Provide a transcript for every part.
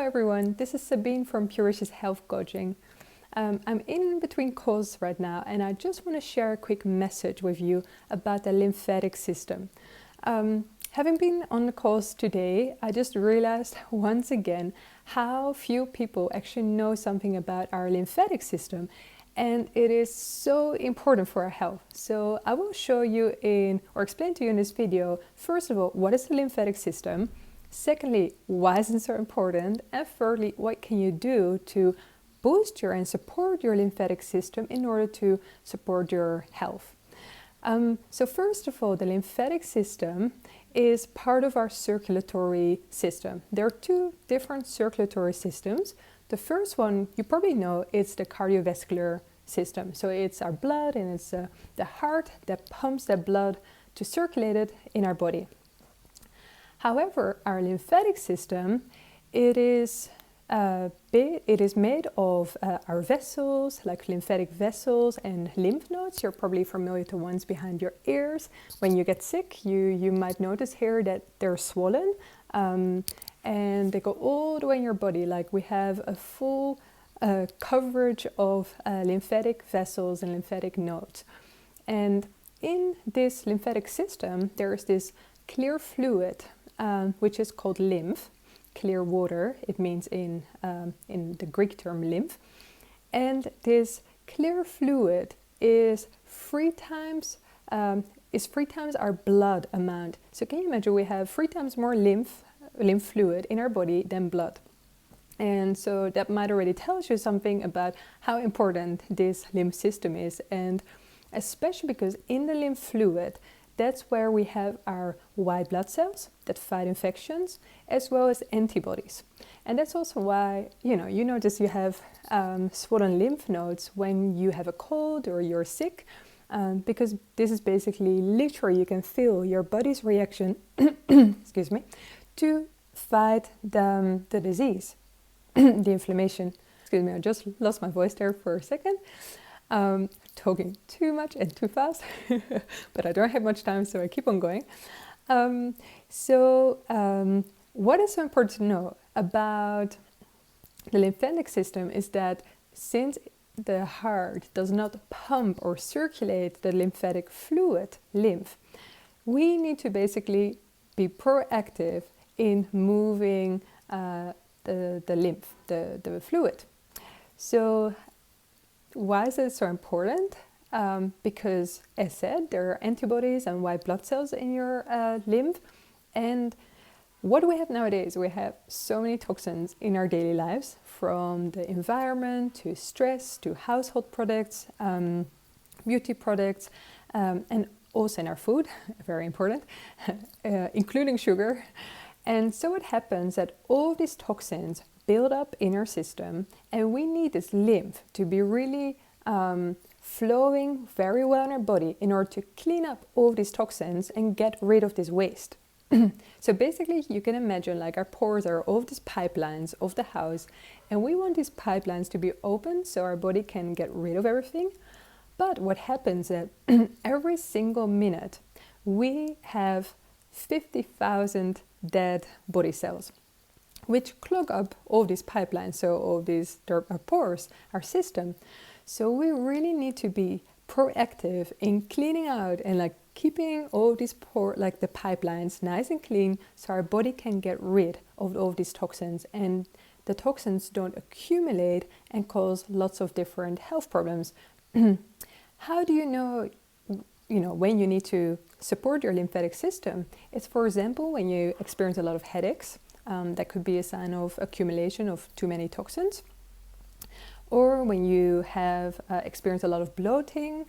everyone, this is Sabine from Puricious Health Coaching. I'm in between calls right now and I just want to share a quick message with you about the lymphatic system. Having been on the calls today, I just realized once again how few people actually know something about our lymphatic system, and it is so important for our health. So I will show you explain to you in this video, first of all, what is the lymphatic system? Secondly, why is it so important? And thirdly, what can you do to boost your and support your lymphatic system in order to support your health? So first of all, the lymphatic system is part of our circulatory system. There are two different circulatory systems. The first one, you probably know, it's the cardiovascular system. So it's our blood and it's the heart that pumps that blood to circulate it in our body. However, our lymphatic system, it is made of our vessels, like lymphatic vessels and lymph nodes. You're probably familiar with the ones behind your ears. When you get sick, you might notice here that they're swollen and they go all the way in your body. Like we have a full coverage of lymphatic vessels and lymphatic nodes. And in this lymphatic system, there is this clear fluid, which is called lymph. Clear water, it means in the Greek term lymph. And this clear fluid is three times our blood amount. So can you imagine we have 3 times more lymph fluid in our body than blood. And so that might already tells you something about how important this lymph system is, and especially because in the lymph fluid, that's where we have our white blood cells that fight infections, as well as antibodies. And that's also why, you notice you have swollen lymph nodes when you have a cold or you're sick, because this is basically literally you can feel your body's reaction, excuse me, to fight the disease, the inflammation. Excuse me, I just lost my voice there for a second. Talking too much and too fast, but I don't have much time, so I keep on going. What is so important to know about the lymphatic system is that since the heart does not pump or circulate the lymphatic fluid, lymph, we need to basically be proactive in moving the lymph, the fluid. So why is it so important? Because, as said, there are antibodies and white blood cells in your lymph. And what do we have nowadays? We have so many toxins in our daily lives, from the environment to stress to household products, beauty products, and also in our food, very important, including sugar. And so it happens that all these toxins build up in our system, and we need this lymph to be really flowing very well in our body in order to clean up all these toxins and get rid of this waste. So basically you can imagine like our pores are all of these pipelines of the house, and we want these pipelines to be open so our body can get rid of everything. But what happens is that every single minute we have 50,000 dead body cells, which clog up all these pipelines, so all these our pores, our system. So we really need to be proactive in cleaning out and like keeping all these the pipelines nice and clean, so our body can get rid of all these toxins, and the toxins don't accumulate and cause lots of different health problems. How do you know when you need to support your lymphatic system? It's, for example, when you experience a lot of headaches. That could be a sign of accumulation of too many toxins. Or when you have experienced a lot of bloating,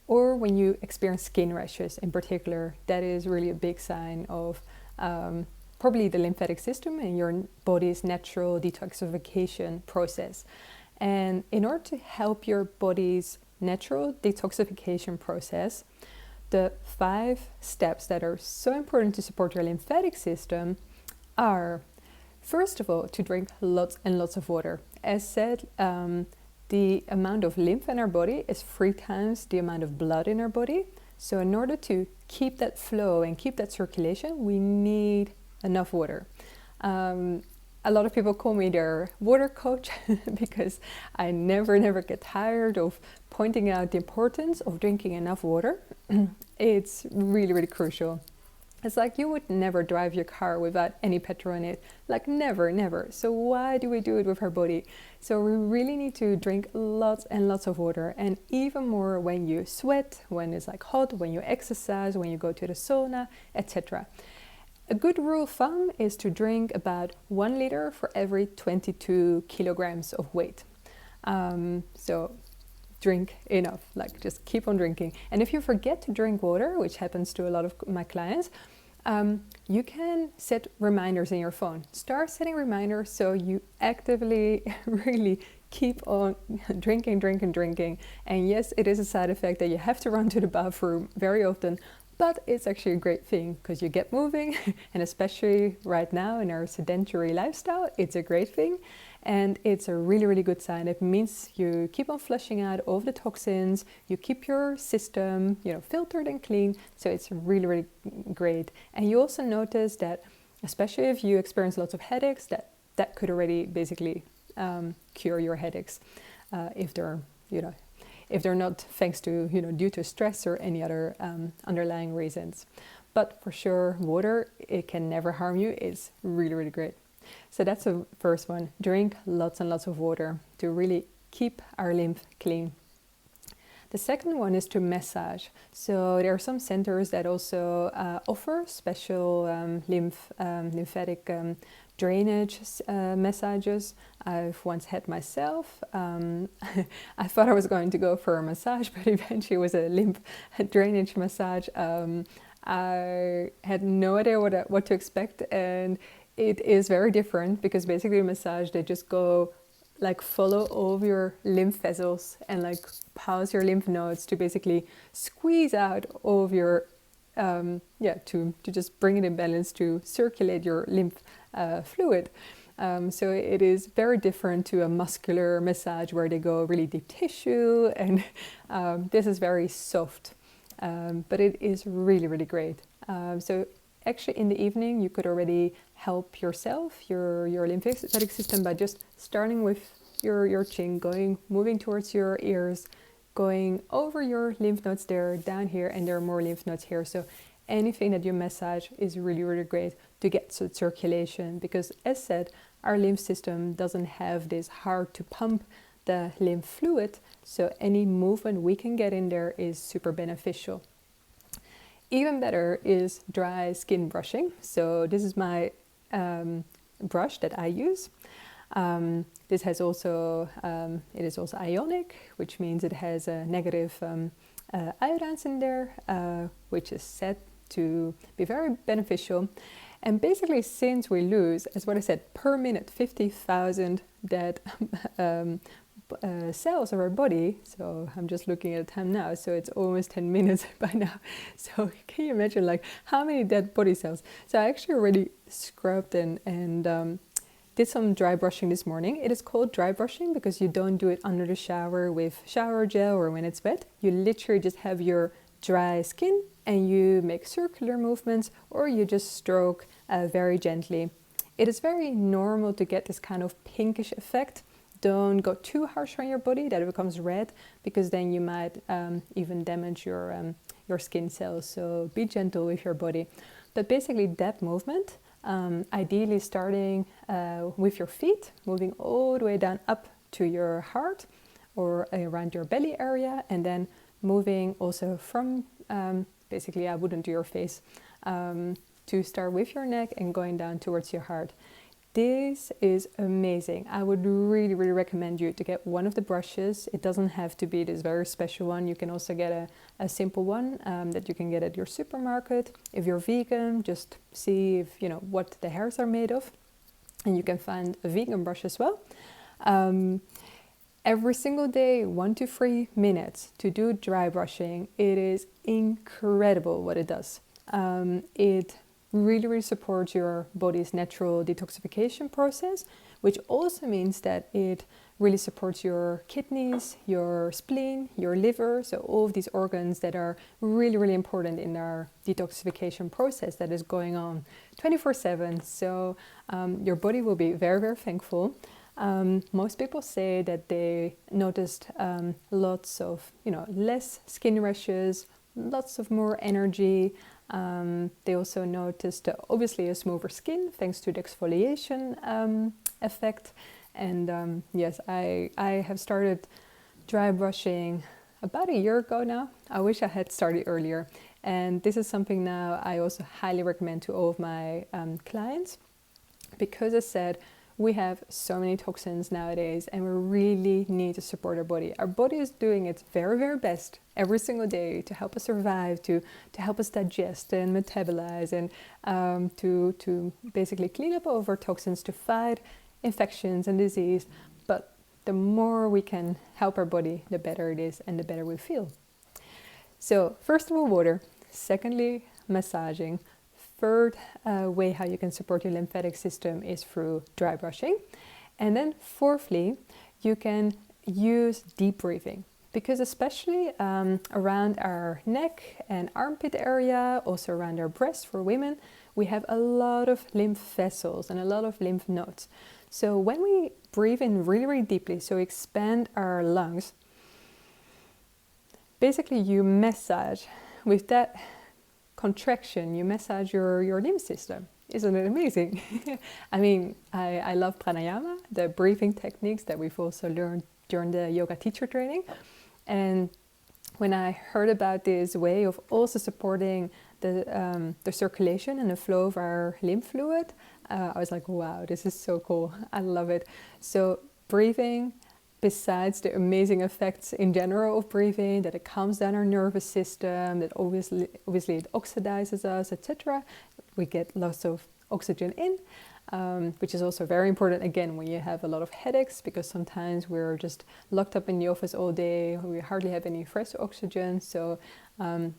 or when you experience skin rashes in particular. That is really a big sign of probably the lymphatic system and your body's natural detoxification process. And in order to help your body's natural detoxification process, the 5 steps that are so important to support your lymphatic system are, first of all, to drink lots and lots of water. As said, the amount of lymph in our body is 3 times the amount of blood in our body. So in order to keep that flow and keep that circulation, we need enough water. A lot of people call me their water coach because I never get tired of pointing out the importance of drinking enough water. It's really crucial. It's like you would never drive your car without any petrol in it. Like never. So why do we do it with our body? So we really need to drink lots and lots of water, and even more when you sweat, when it's like hot, when you exercise, when you go to the sauna, etc. A good rule of thumb is to drink about 1 liter for every 22 kilograms of weight. So drink enough, like just keep on drinking. And if you forget to drink water, which happens to a lot of my clients, you can set reminders in your phone. Start setting reminders so you actively really keep on drinking. And yes, it is a side effect that you have to run to the bathroom very often, but it's actually a great thing because you get moving, and especially right now in our sedentary lifestyle, it's a great thing. And it's a really good sign. It means you keep on flushing out all of the toxins, you keep your system, filtered and clean. So it's really great. And you also notice that, especially if you experience lots of headaches, that could already basically cure your headaches if they're not thanks to due to stress or any other underlying reasons. But for sure, water, it can never harm you. It's really great. So that's the first one. Drink lots and lots of water to really keep our lymph clean. The second one is to massage. So there are some centers that also offer special lymphatic drainage massages. I've once had myself. I thought I was going to go for a massage, but eventually it was a lymph drainage massage. I had no idea what to expect, and it is very different because basically a massage, they just go like follow all of your lymph vessels and like pause your lymph nodes to basically squeeze out all of your to just bring it in balance, to circulate your lymph fluid. So it is very different to a muscular massage where they go really deep tissue, and this is very soft, but it is really great. So actually in the evening you could already help yourself, your lymphatic system, by just starting with your chin, moving towards your ears, going over your lymph nodes there, down here, and there are more lymph nodes here. So anything that you massage is really great to get some circulation, because as said, our lymph system doesn't have this hard to pump the lymph fluid, so any movement we can get in there is super beneficial. Even better is dry skin brushing. So this is my brush that I use. This has also, it is also ionic, which means it has a negative iodines in there, which is said to be very beneficial. And basically, since we lose, as what I said, per minute 50,000 dead cells of our body, so I'm just looking at the time now, so it's almost 10 minutes by now. So can you imagine like how many dead body cells? So I actually already scrubbed and did some dry brushing this morning. It is called dry brushing because you don't do it under the shower with shower gel or when it's wet. You literally just have your dry skin and you make circular movements, or you just stroke very gently. It is very normal to get this kind of pinkish effect. Don't go too harsh on your body that it becomes red, because then you might even damage your skin cells. So be gentle with your body. But basically that movement, ideally starting with your feet, moving all the way down up to your heart or around your belly area, and then moving also from, basically I wouldn't do your face, to start with your neck and going down towards your heart. This is amazing. I would really recommend you to get one of the brushes. It doesn't have to be this very special one. You can also get a simple one that you can get at your supermarket. If you're vegan, just see if what the hairs are made of, and you can find a vegan brush as well. Every single day, 1 to 3 minutes to do dry brushing. It is incredible what it does. It really supports your body's natural detoxification process, which also means that it really supports your kidneys, your spleen, your liver, so all of these organs that are really, really important in our detoxification process that is going on 24/7. So your body will be very, very thankful. Most people say that they noticed lots of, less skin rashes, lots of more energy. They also noticed obviously a smoother skin thanks to the exfoliation effect. And yes, I have started dry brushing about a year ago now. I wish I had started earlier. And this is something now I also highly recommend to all of my clients, because as said, we have so many toxins nowadays and we really need to support our body. Our body is doing its very, very best every single day to help us survive, to help us digest and metabolize, and to basically clean up all of our toxins, to fight infections and disease. But the more we can help our body, the better it is and the better we feel. So first of all, water. Secondly, massaging. Third way how you can support your lymphatic system is through dry brushing. And then fourthly, you can use deep breathing, because especially around our neck and armpit area, also around our breast for women, we have a lot of lymph vessels and a lot of lymph nodes. So when we breathe in really, really deeply, so expand our lungs, basically you massage with that contraction, you massage your lymph system. Isn't it amazing? I mean, I love pranayama, the breathing techniques that we've also learned during the yoga teacher training. And when I heard about this way of also supporting the circulation and the flow of our lymph fluid, I was like, wow, this is so cool. I love it. So breathing, besides the amazing effects in general of breathing, that it calms down our nervous system, that obviously it oxidizes us, etc. We get lots of oxygen in, which is also very important again when you have a lot of headaches, because sometimes we're just locked up in the office all day, we hardly have any fresh oxygen. So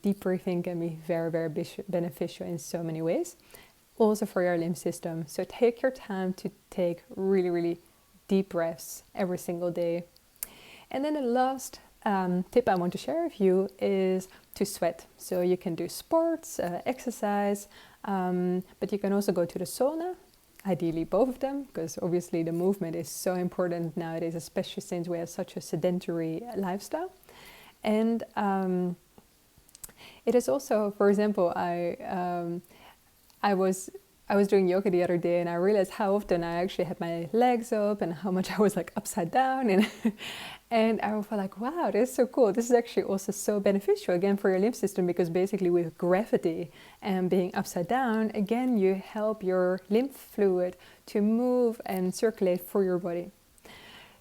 deep breathing can be very, very beneficial in so many ways, also for your lymph system. So take your time to take really, really deep breaths every single day. And then the last tip I want to share with you is to sweat. So you can do sports, exercise, but you can also go to the sauna, ideally both of them, because obviously the movement is so important nowadays, especially since we have such a sedentary lifestyle. And it is also, for example, I was doing yoga the other day and I realized how often I actually had my legs up and how much I was like upside down, and I felt like, wow, this is so cool. This is actually also so beneficial again for your lymph system, because basically with gravity and being upside down, again, you help your lymph fluid to move and circulate through your body.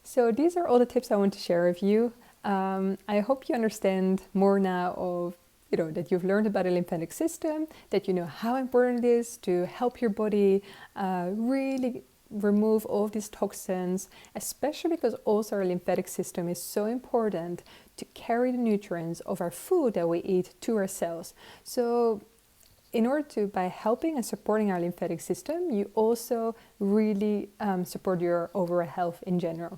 So these are all the tips I want to share with you. I hope you understand more now of that you've learned about the lymphatic system, that you know how important it is to help your body really remove all of these toxins, especially because also our lymphatic system is so important to carry the nutrients of our food that we eat to our cells. So in order to, by helping and supporting our lymphatic system, you also really support your overall health in general.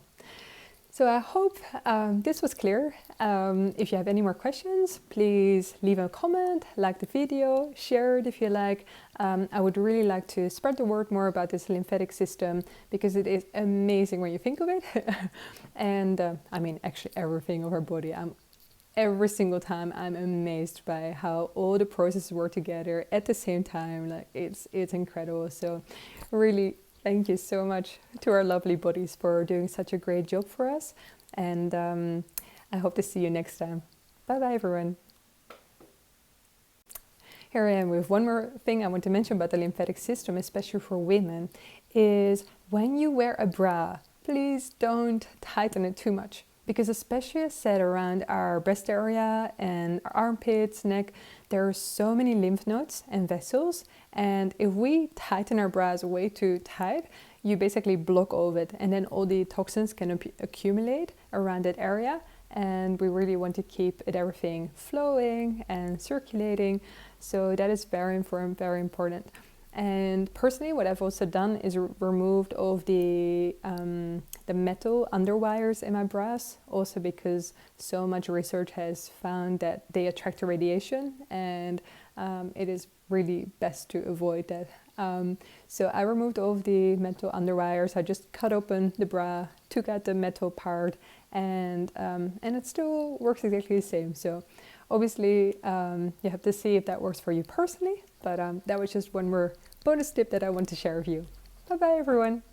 So I hope this was clear. If you have any more questions, please leave a comment, like the video, share it if you like. I would really like to spread the word more about this lymphatic system, because it is amazing when you think of it. And I mean, actually everything of our body. Every single time I'm amazed by how all the processes work together at the same time. Like it's incredible. So really, thank you so much to our lovely bodies for doing such a great job for us. And I hope to see you next time. Bye-bye, everyone. Here I am with one more thing I want to mention about the lymphatic system, especially for women, is when you wear a bra, please don't tighten it too much. Because especially as said around our breast area and our armpits, neck, there are so many lymph nodes and vessels. And if we tighten our bras way too tight, you basically block all of it. And then all the toxins can accumulate around that area. And we really want to keep everything flowing and circulating. So that is very important. And personally, what I've also done is removed all of the metal underwires in my bras, also because so much research has found that they attract the radiation, and it is really best to avoid that. So I removed all of the metal underwires. I just cut open the bra, took out the metal part, and it still works exactly the same. So obviously you have to see if that works for you personally, but that was just one more bonus tip that I want to share with you. Bye bye everyone.